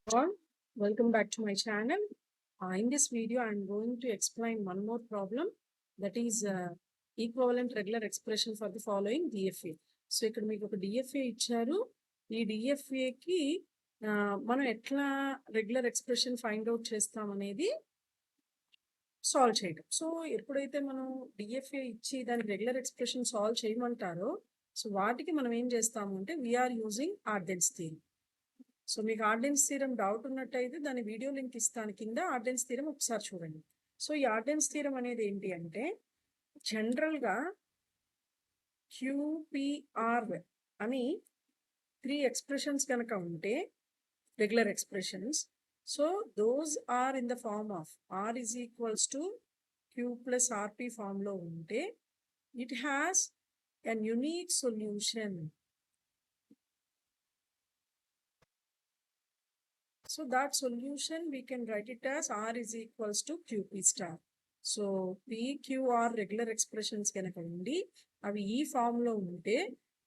Everyone, welcome back to my channel. In this video, I'm going to explain one more problem, that is equivalent regular expression for the following DFA. So ఇక్కడ మీకు ఒక DFA ఇచ్చారు. ఈ DFA కి మనం ఎట్లా regular expression find out చేస్తాం అనేది సాల్వ్ చేయడం. సో ఎప్పుడైతే మనం DFA ఇచ్చి దానికి రెగ్యులర్ ఎక్స్ప్రెషన్ సాల్వ్ చేయమంటారో, సో వాటికి మనం ఏం చేస్తాము అంటే we are using Arden's theory. So మీకు ఆర్డెన్స్ థీరం డౌట్ ఉన్నట్టయితే దాని వీడియో లింక్ ఇస్తాను కింద. ఆర్డెన్స్ థీరం ఒకసారి చూడండి. సో ఈ ఆర్డెన్స్ థీరం అనేది ఏంటి అంటే, జనరల్గా QPR అని 3 ఎక్స్ప్రెషన్స్ కనుక ఉంటే regular expressions, so those are in the form of R is equals to Q plus RP ఫార్మ్లో ఉంటే it has an unique solution. So that solution we can write it as R is equals to QP star. So PQR regular expressions కనుక ఉండి అవి ఈ form లో ఉంటే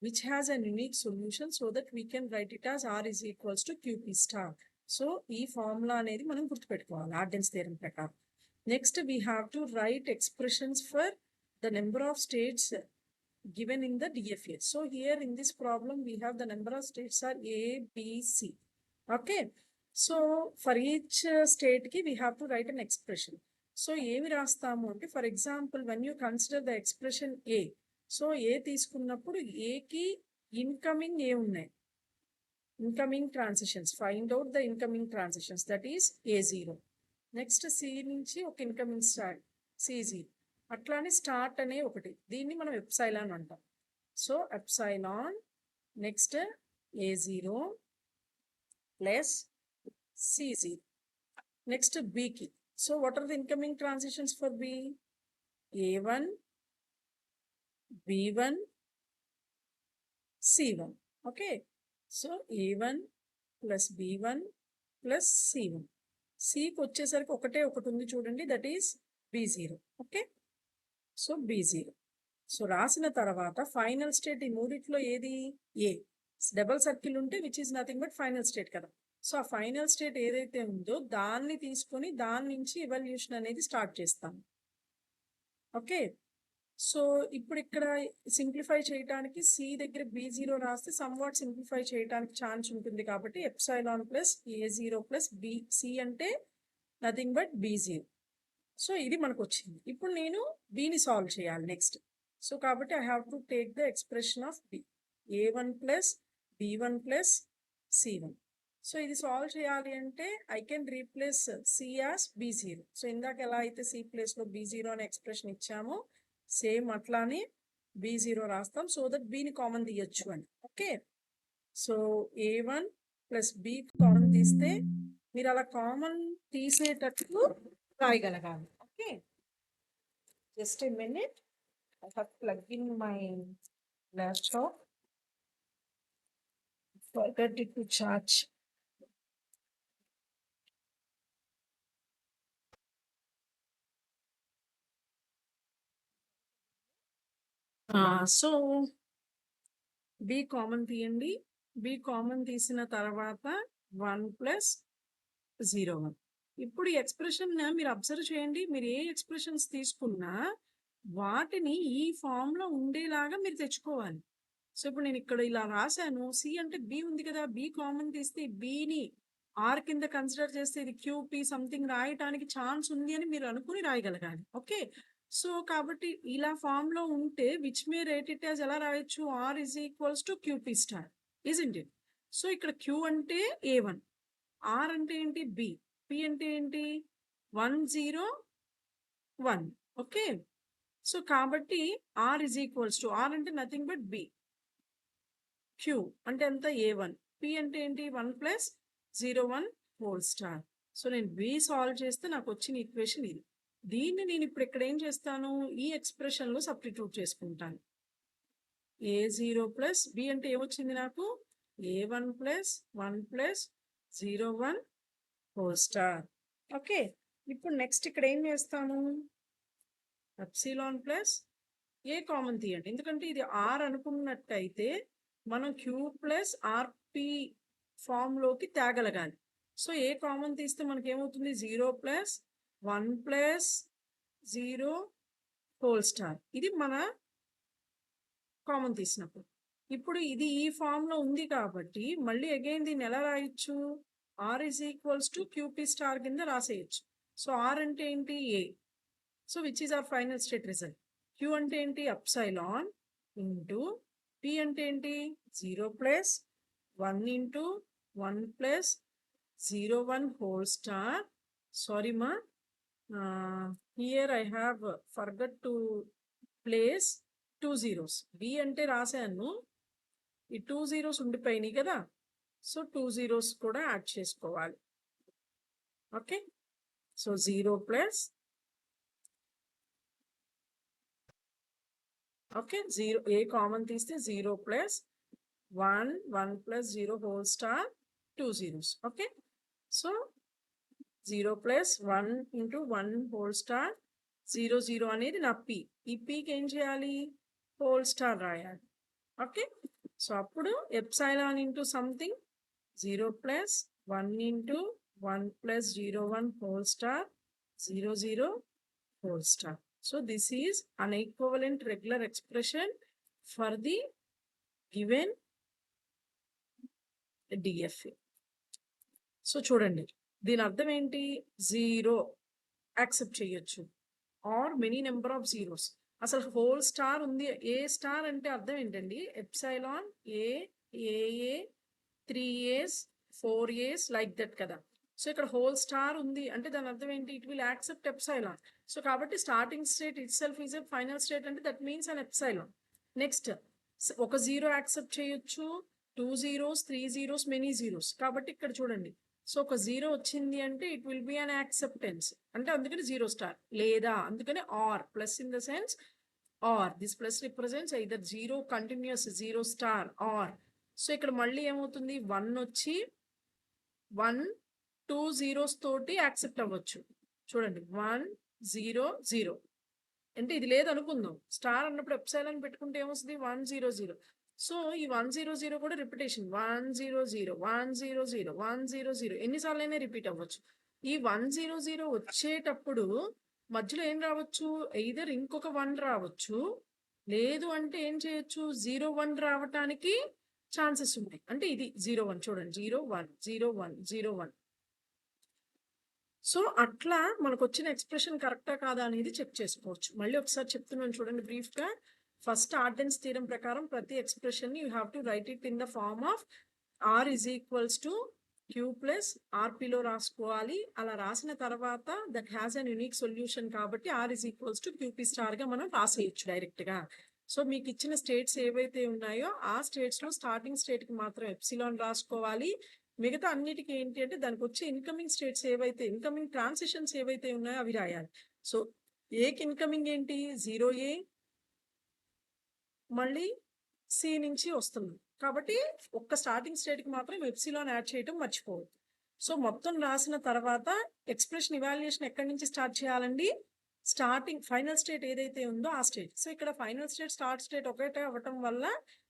which has an unique solution, so that we can write it as R is equals to QP star. So ఈ formula అనేది మనం గుర్తుపెట్టుకోవాలి ఆర్డెన్స్ థియరం ప్రకారం. Next we have to write expressions for the number of states given in the DFA. So here in this problem we have the number of states are A, B, C. Okay. So for each స్టేట్కి we have to write an expression. So ఏమి రాస్తాము అంటే, for example when you consider the expression A, so A తీసుకున్నప్పుడు ఏకి incoming A ఉన్నాయి, incoming transitions, find out the incoming transitions, that is A0. Next C నుంచి ఒక incoming start C0, అట్లానే start అనే ఒకటి, దీన్ని మనం ఎప్సైలాన్ అంటాం. So epsilon next A0 plus C0. Next B key. So what are the incoming transitions for B? A1, B1, C1. Okay. So A1 plus B1 plus C1. C కి వచ్చేసరికి ఒకటే ఒకటి ఉంది చూడండి, that is B0. Okay. So B0. So రాసిన తర్వాత final state ఈ మూడిట్లో ఏది? ఏ. డబల్ సర్కిల్ ఉంటే which is nothing but final state కదా. సో ఆ ఫైనల్ స్టేట్ ఏదైతే ఉందో దాన్ని తీసుకొని దాని నుంచి ఎవల్యూషన్ అనేది స్టార్ట్ చేస్తాం. ఓకే. సో ఇప్పుడు ఇక్కడ సింప్లిఫై చేయడానికి సి దగ్గర B0 రాస్తే సమ్వాట్ సింప్లిఫై చేయడానికి ఛాన్స్ ఉంటుంది, కాబట్టి epsilon plus A0 plus B, C అంటే నథింగ్ బట్ B0. సో ఇది మనకు వచ్చింది. ఇప్పుడు నేను బిని సాల్వ్ చేయాలి నెక్స్ట్. సో కాబట్టి I have to take the expression of B, A1 plus B1 plus C1. So ఇది సాల్వ్ చేయాలి అంటే I can replace C as B0. So ఇందాక ఎలా అయితే సి ప్లేస్లో B0 అనే ఎక్స్ప్రెషన్ ఇచ్చామో సేమ్ అట్లానే B0 రాస్తాం, సో దట్ బిని కామన్ తీయచ్చు అని. Okay. So A1 plus B common తీస్తే మీరు అలా కామన్ తీసేటట్టు రాయగలగాలి. Okay. Just a minute, I have plug in my laptop, forgot it to charge. So B common తీయండి. బి కామన్ తీసిన తర్వాత 1 ప్లస్ 0, 1. ఇప్పుడు ఈ ఎక్స్ప్రెషన్ మీరు అబ్జర్వ్ చేయండి. మీరు ఏ ఎక్స్ప్రెషన్స్ తీసుకున్నా వాటిని ఈ ఫామ్లో ఉండేలాగా మీరు తెచ్చుకోవాలి. సో ఇప్పుడు నేను ఇక్కడ ఇలా రాశాను, సి అంటే బి ఉంది కదా, బి కామన్ తీస్తే బిని ఆర్ కింద కన్సిడర్ చేస్తే ఇది QP సంథింగ్ రాయటానికి ఛాన్స్ ఉంది అని మీరు అనుకుని రాయగలగాలి. ఓకే. సో కాబట్టి ఇలా ఫామ్ లో ఉంటే which may write it as ఎలా రాయొచ్చు? R is equals to QP star, isn't it? So ఇక్కడ Q అంటే A1, ఆర్ అంటే ఏంటి B, P అంటే ఏంటి 1 0 1. ఓకే. సో కాబట్టి R is equals to, R అంటే నథింగ్ బట్ B, Q అంటే ఎంత A1, P అంటే ఏంటి 1 ప్లస్ 0 1 హోల్ స్టార్. సో నేను B సాల్వ్ చేస్తే నాకు వచ్చిన ఈక్వేషన్ ఇది. దీన్ని నేను ఇప్పుడు ఇక్కడ ఏం చేస్తాను, ఈ ఎక్స్ప్రెషన్లో సబ్స్టిట్యూట్ చేసుకుంటాను. A0 ప్లస్ B అంటే ఏమొచ్చింది నాకు? A1 plus 1 plus 0 1 whole star. Okay. ఇప్పుడు నెక్స్ట్ ఇక్కడ ఏం చేస్తాను, ఎప్సిలాన్ ప్లస్ ఏ కామన్ తీయండి, ఎందుకంటే ఇది ఆర్ అనుకున్నట్టయితే మనం Q ప్లస్ RP ఫామ్లోకి తేగలగాలి. సో ఏ కామన్ తీస్తే మనకి ఏమవుతుంది 0 ప్లస్ 1 ప్లస్ 0 హోల్ స్టార్. ఇది మన కామన్ తీసినప్పుడు. ఇప్పుడు ఇది ఈ ఫామ్ లో ఉంది కాబట్టి మళ్ళీ అగైన్ దీన్ని ఎలా రాయొచ్చు, R is equals to QP star కింద రాసేయచ్చు. సో ఆర్ అంటే ఏంటి A. So which is our final state result. Q అంటే ఏంటి ఎప్సిలాన్ ఇంటూ పి అంటే ఏంటి 0 plus 1 into 1 plus 0 1 whole star. Sorry మా, here I have forgot to place 2 zeros. B అంటే రాశాను, ఈ 2 zeros ఉండిపోయినాయి కదా, సో 2 zeros కూడా యాడ్ చేసుకోవాలి. ఓకే, సో 0 ప్లస్ ఓకే 0 ఏ కామన్ తీస్తే 0 plus 1 1 plus 0 whole star 2 zeros. Okay, so 0 plus 1 into 1 whole star 0 0 అనేది నా పి. ఈ పీకి ఏం చేయాలి, హోల్ స్టార్ రాయాలి. ఓకే, సో అప్పుడు epsilon into something 0 plus 1 into 1 plus 0 1 whole star 0 0 whole star. So this is an equivalent regular expression for the given DFA. So చూడండి, దీని అర్థం ఏంటి, 0 యాక్సెప్ట్ చేయొచ్చు or many number of zeros. అసలు whole star ఉంది, a star అంటే అర్థం ఏంటండి, ఎప్సిలాన్ ఏ ఏఏ 3 A's 4 A's లైక్ దట్ కదా. సో ఇక్కడ హోల్ స్టార్ ఉంది అంటే దాని అర్థం ఏంటి, it will accept epsilon. So కాబట్టి starting state itself is a final state అంటే that means an epsilon. Next ఒక 0 యాక్సెప్ట్ చేయొచ్చు, 2 zeros 3 zeros మెనీ జీరోస్. కాబట్టి ఇక్కడ చూడండి, సో ఒక 0 వచ్చింది అంటే it will be an acceptance అంటే అందుకని 0 స్టార్. లేదా అందుకని R plus in the sense R, this plus represents either 0 continues 0 star R. So ఇక్కడ మళ్ళీ ఏమవుతుంది, 1 వచ్చి 1 2 zeros తోటి యాక్సెప్ట్ అవ్వచ్చు. చూడండి 1 0 0 అంటే ఇది లేదు అనుకుందాం, స్టార్ అన్నప్పుడు ఎప్సిలాన్ పెట్టుకుంటే ఏమొస్తుంది 1 0 0. సో ఈ 1 0 0 కూడా రిపిటేషన్ 1 0 0 1 0 0 1 0 0 ఎన్నిసార్లు అయినా రిపీట్ అవ్వచ్చు. ఈ 1 0 0 వచ్చేటప్పుడు మధ్యలో ఏం రావచ్చు, ఎయిదర్ ఇంకొక 1 రావచ్చు, లేదు అంటే ఏం చేయొచ్చు 0 1 రావటానికి ఛాన్సెస్ ఉంటాయి. అంటే ఇది 0 1 చూడండి 0 1 0 1 0 1. సో అట్లా మనకు వచ్చిన ఎక్స్ప్రెషన్ కరెక్టా కాదా అనేది చెక్ చేసుకోవచ్చు. మళ్ళీ ఒకసారి చెప్తున్నాను చూడండి బ్రీఫ్గా. ఫస్ట్ ఆర్డెన్స్ థీరం ప్రకారం ప్రతి expression you have to write it in the form of R is equals to Q plus ఆర్పిలో రాసుకోవాలి. అలా రాసిన తర్వాత that has an unique solution కాబట్టి R is equals to QP స్టార్గా మనం రాసేయచ్చు డైరెక్ట్గా. సో మీకు ఇచ్చిన స్టేట్స్ ఏవైతే ఉన్నాయో ఆ స్టేట్స్లో స్టార్టింగ్ స్టేట్కి మాత్రం ఎప్సిలాన్ రాసుకోవాలి. మిగతా అన్నిటికీ ఏంటి అంటే దానికి వచ్చే ఇన్కమింగ్ స్టేట్స్ ఏవైతే ఇన్కమింగ్ ట్రాన్సిషన్స్ ఏవైతే ఉన్నాయో అవి రాయాలి. సో ఏకి ఇన్కమింగ్ ఏంటి 0A, మళ్ళీ సి నుంచి వస్తుంది కాబట్టి ఒక్క స్టార్టింగ్ స్టేట్కి మాత్రం ఎప్సిలాన్ యాడ్ చేయడం మర్చిపోవద్దు. సో మొత్తం రాసిన తర్వాత ఎక్స్ప్రెషన్ ఇవాల్యుయేషన్ ఎక్కడి నుంచి స్టార్ట్ చేయాలండి, స్టార్టింగ్ ఫైనల్ స్టేట్ ఏదైతే ఉందో ఆ స్టేట్. సో ఇక్కడ ఫైనల్ స్టేట్ స్టార్ట్ స్టేట్ ఒకటే అవ్వటం వల్ల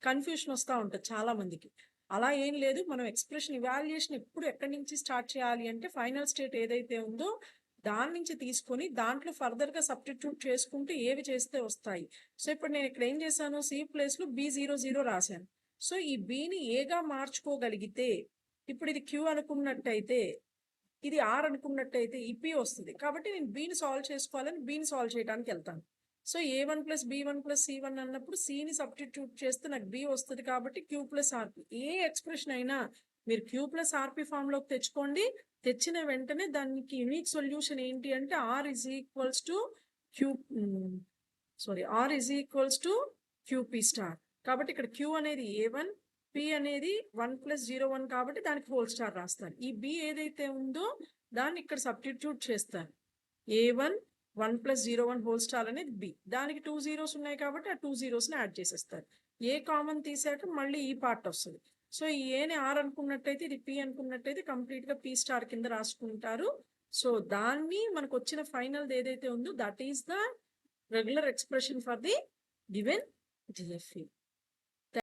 కన్ఫ్యూషన్ వస్తూ ఉంటుంది చాలా మందికి. అలా ఏం లేదు, మనం ఎక్స్ప్రెషన్ ఇవాల్యుయేషన్ ఎప్పుడు ఎక్కడి నుంచి స్టార్ట్ చేయాలి అంటే ఫైనల్ స్టేట్ ఏదైతే ఉందో దాని నుంచి తీసుకొని దాంట్లో ఫర్దర్గా సబ్స్టిట్యూట్ చేసుకుంటూ ఏవి చేస్తే వస్తాయి. సో ఇప్పుడు నేను ఇక్కడ ఏం చేశాను, సి ప్లేస్లో B00 రాశాను. సో ఈ బిని ఏగా మార్చుకోగలిగితే ఇప్పుడు ఇది క్యూ అనుకున్నట్టయితే ఇది ఆర్ అనుకున్నట్టయితే ఈ పి వస్తుంది. కాబట్టి నేను బిని సాల్వ్ చేసుకోవాలని బిని సాల్వ్ చేయడానికి వెళ్తాను. So A1 plus B1 plus C1 అన్నప్పుడు సిని సబ్స్టిట్యూట్ చేస్తే నాకు బి వస్తుంది కాబట్టి క్యూ ప్లస్ ఆర్పి. ఏ ఎక్స్ప్రెషన్ అయినా మీరు క్యూ ప్లస్ ఆర్పి ఫామ్లోకి తెచ్చుకోండి. తెచ్చిన వెంటనే దానికి యూనిక్ సొల్యూషన్ ఏంటి అంటే R is equals to QP star. కాబట్టి ఇక్కడ క్యూ అనేది A1, పి అనేది 1 ప్లస్ 0 1 కాబట్టి దానికి హోల్ స్టార్ రాస్తారు. ఈ బి ఏదైతే ఉందో దాన్ని ఇక్కడ సబ్స్టిట్యూట్ చేస్తారు. A1 1 ప్లస్ 0 1 హోల్ స్టార్ అనేది బి, దానికి 2 zeros ఉన్నాయి కాబట్టి ఆ 2 zeros యాడ్ చేసేస్తారు. ఏ కామన్ తీసాక మళ్ళీ ఈ పార్ట్ వస్తుంది. సో ఈ ఏని ఆర్ అనుకున్నట్టయితే ఇది పి అనుకున్నట్టయితే కంప్లీట్గా పి స్టార్ కింద రాసుకుంటారు. సో దాన్ని మనకు వచ్చిన ఫైనల్ ఏదైతే ఉందో that is the regular expression for the given DFA.